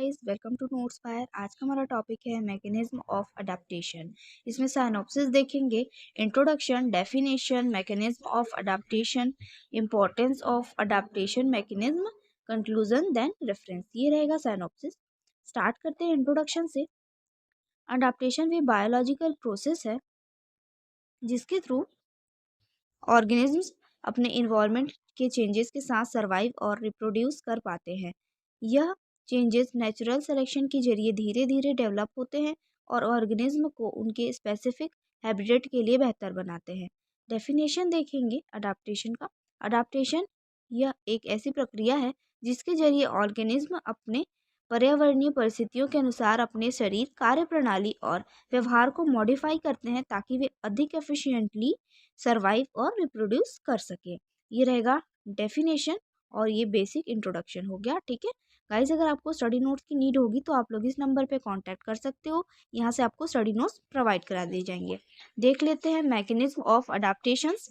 Guys, welcome to Notes Fire. आज का हमारा टॉपिक है मैकेनिज्म ऑफ अडेप्टेशन। इसमें साइनॉप्सिस देखेंगे, introduction, definition, mechanism of adaptation, importance of adaptation mechanism, conclusion, then reference. ये रहेगा साइनॉप्सिस। स्टार्ट करते हैं इंट्रोडक्शन से। अडेप्टेशन भी बायोलॉजिकल प्रोसेस है जिसके थ्रू ऑर्गेनिजम्स अपने इन्वायरमेंट के चेंजेस के साथ सर्वाइव और रिप्रोड्यूस कर पाते हैं। यह चेंजेस नेचुरल सिलेक्शन के जरिए धीरे धीरे डेवलप होते हैं और ऑर्गेनिज्म को उनके स्पेसिफिक हैबिटेट के लिए बेहतर बनाते हैं। डेफिनेशन देखेंगे अडाप्टेशन का। अडाप्टेशन यह एक ऐसी प्रक्रिया है जिसके जरिए ऑर्गेनिज्म अपने पर्यावरणीय परिस्थितियों के अनुसार अपने शरीर, कार्यप्रणाली और व्यवहार को मॉडिफाई करते हैं ताकि वे अधिक एफिशिएंटली सर्वाइव और रिप्रोड्यूस कर सके। ये रहेगा डेफिनेशन और ये बेसिक इंट्रोडक्शन हो गया। ठीक है गाइज, अगर आपको स्टडी नोट्स की नीड होगी तो आप लोग इस नंबर पे कांटेक्ट कर सकते हो। यहाँ से आपको स्टडी नोट्स प्रोवाइड करा दिए जाएंगे। देख लेते हैं mechanism of adaptations.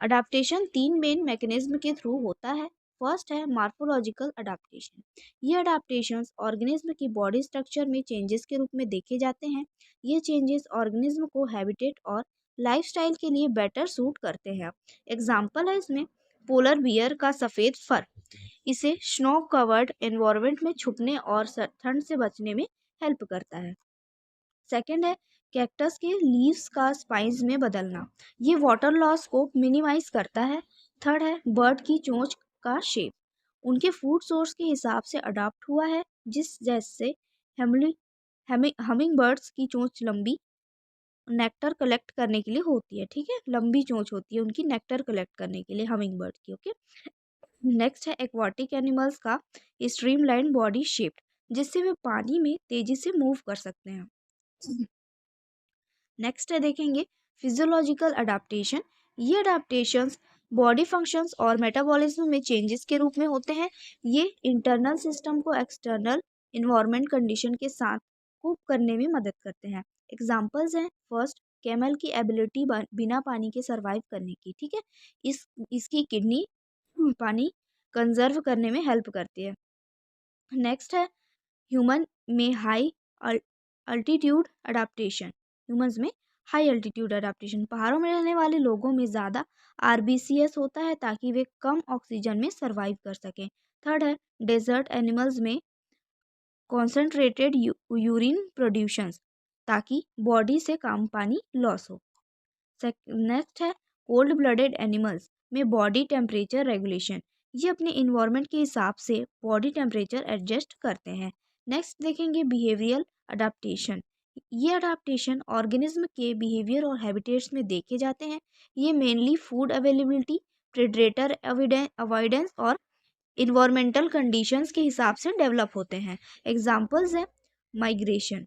Adaptation 3 main mechanism के थ्रू होता है। फर्स्ट है मार्फोलॉजिकल अडाप्टेशन। ये अडाप्टेशंस ऑर्गेनिज्म की बॉडी स्ट्रक्चर में चेंजेस के रूप में देखे जाते हैं। ये चेंजेस ऑर्गेनिज्म को हैबिटेट और लाइफस्टाइल के लिए बेटर सूट करते हैं। एग्जाम्पल है इसमें पोलर बियर का सफ़ेद फर, इसे स्नो कवर्ड एनवायरनमेंट में छुपने और ठंड से बचने में हेल्प करता है। सेकेंड है कैक्टस के लीव्स का स्पाइस में बदलना, ये वाटर लॉस को मिनिमाइज करता है। थर्ड है बर्ड की चोंच का शेप, उनके फूड सोर्स के हिसाब से अडॉप्ट हुआ है, जिस जैसे हमिंग बर्ड्स की चोंच लंबी नेक्टर कलेक्ट करने के लिए होती है। ठीक है, लंबी चोंच होती है उनकी नेक्टर कलेक्ट करने के लिए हमिंग बर्ड की। ओके, नेक्स्ट है एक्वाटिक एनिमल्स का स्ट्रीमलाइन बॉडी शेप, जिससे वे पानी में तेजी से मूव कर सकते हैं। नेक्स्ट है देखेंगे फिजियोलॉजिकल अडाप्टेशन। ये अडाप्टेशंस बॉडी फंक्शंस और मेटाबॉलिज्म में चेंजेस के रूप में होते हैं। ये इंटरनल सिस्टम को एक्सटर्नल इन्वायरमेंट कंडीशन के साथ कोप करने में मदद करते हैं। एग्जांपल्स हैं, फर्स्ट कैमल की एबिलिटी बिना पानी के सरवाइव करने की। ठीक है, इसकी किडनी पानी कंजर्व करने में हेल्प करती है। नेक्स्ट है ह्यूमन में हाई अल्टीट्यूड अडाप्टेशन। ह्यूमंस में हाई अल्टीट्यूड अडाप्टेशन, पहाड़ों में रहने वाले लोगों में ज़्यादा आरबीसीएस होता है ताकि वे कम ऑक्सीजन में सरवाइव कर सकें। थर्ड है डेजर्ट एनिमल्स में कॉन्सेंट्रेटेड यूरिन प्रोड्यूशंस, ताकि बॉडी से कम पानी लॉस हो। नेक्स्ट है कोल्ड ब्लडेड एनिमल्स में बॉडी टेम्परेचर रेगुलेशन, ये अपने इन्वायरमेंट के हिसाब से बॉडी टेम्परेचर एडजस्ट करते हैं। नेक्स्ट देखेंगे बिहेवियरल अडाप्टेशन। ये अडाप्टेशन ऑर्गेनिज्म के बिहेवियर और हैबिटेट्स में देखे जाते हैं। ये mainly food availability, predator avoidance और इन्वायरमेंटल कंडीशंस के हिसाब से डेवलप होते हैं। एग्जांपल्स हैं माइग्रेशन।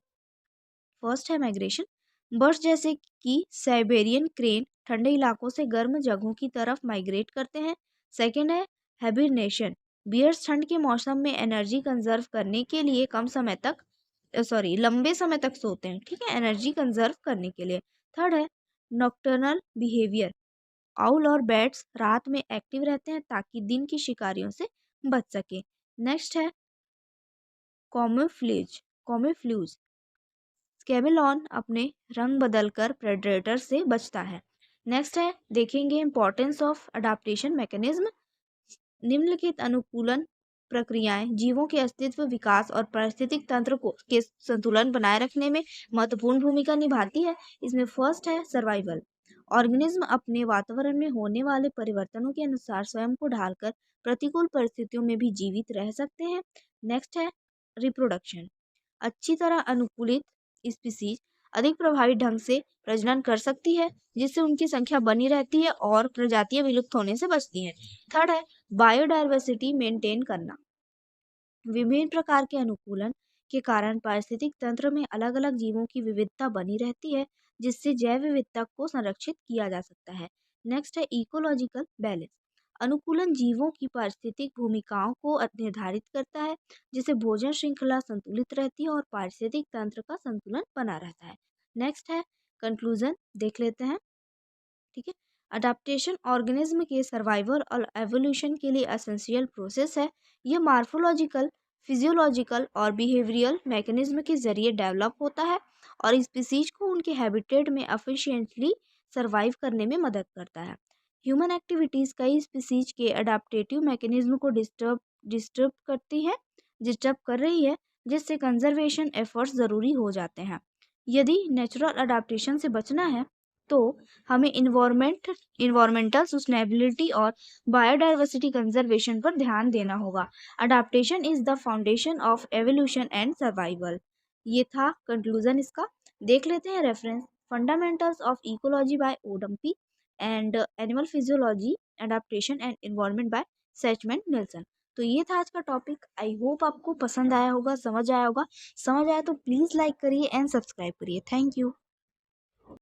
फर्स्ट है माइग्रेशन, बर्ड्स जैसे कि साइबेरियन क्रेन ठंडे इलाकों से गर्म जगहों की तरफ माइग्रेट करते हैं। सेकेंड है हाइबरनेशन, बियर्स ठंड के मौसम में एनर्जी कंजर्व करने के लिए लंबे समय तक सोते हैं। ठीक है, एनर्जी कंजर्व करने के लिए। थर्ड है नॉक्टर्नल बिहेवियर, आउल और बैट्स रात में एक्टिव रहते हैं ताकि दिन की शिकारियों से बच सके। नेक्स्ट है कॉमेफ्लूज, कैमेलॉन अपने रंग बदलकर प्रेडेटर से बचता है। नेक्स्ट है देखेंगे इंपॉर्टेंस ऑफ अडाप्टेशन मैकेनिज्म। निम्नलिखित अनुकूलन प्रक्रियाएं जीवों के अस्तित्व, विकास और पारिस्थितिक तंत्र को के संतुलन बनाए रखने में महत्वपूर्ण भूमिका निभाती है। इसमें फर्स्ट है सर्वाइवल, ऑर्गेनिज्म अपने वातावरण में होने वाले परिवर्तनों के अनुसार स्वयं को ढालकर प्रतिकूल परिस्थितियों में भी जीवित रह सकते हैं। नेक्स्ट है रिप्रोडक्शन, अच्छी तरह अनुकूलित स्पीसीज अधिक प्रभावी ढंग से प्रजनन कर सकती है, जिससे उनकी संख्या बनी रहती है और प्रजातियां विलुप्त होने से बचती हैं। थर्ड है बायोडायवर्सिटी मेंटेन करना, विभिन्न प्रकार के अनुकूलन के कारण पारिस्थितिक तंत्र में अलग अलग जीवों की विविधता बनी रहती है, जिससे जैव विविधता को संरक्षित किया जा सकता है। नेक्स्ट है इकोलॉजिकल बैलेंस, अनुकूलन जीवों की पारिस्थितिक भूमिकाओं को निर्धारित करता है, जिससे भोजन श्रृंखला संतुलित रहती है और पारिस्थितिक तंत्र का संतुलन बना रहता है। नेक्स्ट है कंक्लूजन, देख लेते हैं। ठीक है, अडाप्टेशन ऑर्गेनिज्म के सर्वाइवल और एवोल्यूशन के लिए एसेंशियल प्रोसेस है। यह मार्फोलॉजिकल, फिजियोलॉजिकल और बिहेवियरल मैकेनिज्म के जरिए डेवलप होता है और स्पीसीज को उनके हैबिटेट में एफिशिएंटली सरवाइव करने में मदद करता है। ह्यूमन एक्टिविटीज़ कई स्पीसीज के अडाप्टेटिव मैकेनिज्म को डिस्टर्ब करती है डिस्टर्ब कर रही है, जिससे कंजर्वेशन एफर्ट्स ज़रूरी हो जाते हैं। यदि नेचुरल अडाप्टेशन से बचना है तो हमें इन्वायरमेंटल सस्टेनेबिलिटी और बायोडाइवर्सिटी कंजर्वेशन पर ध्यान देना होगा। Adaptation is the foundation of evolution and survival. ये था कंक्लूजन इसका। देख लेते हैं reference, fundamentals of ecology by Odum P and animal physiology adaptation and environment by Schmidt Nielsen. तो ये था आज का टॉपिक। आई होप आपको पसंद आया होगा, समझ आया होगा। समझ आया तो प्लीज़ लाइक करिए एंड सब्सक्राइब करिए। Thank you.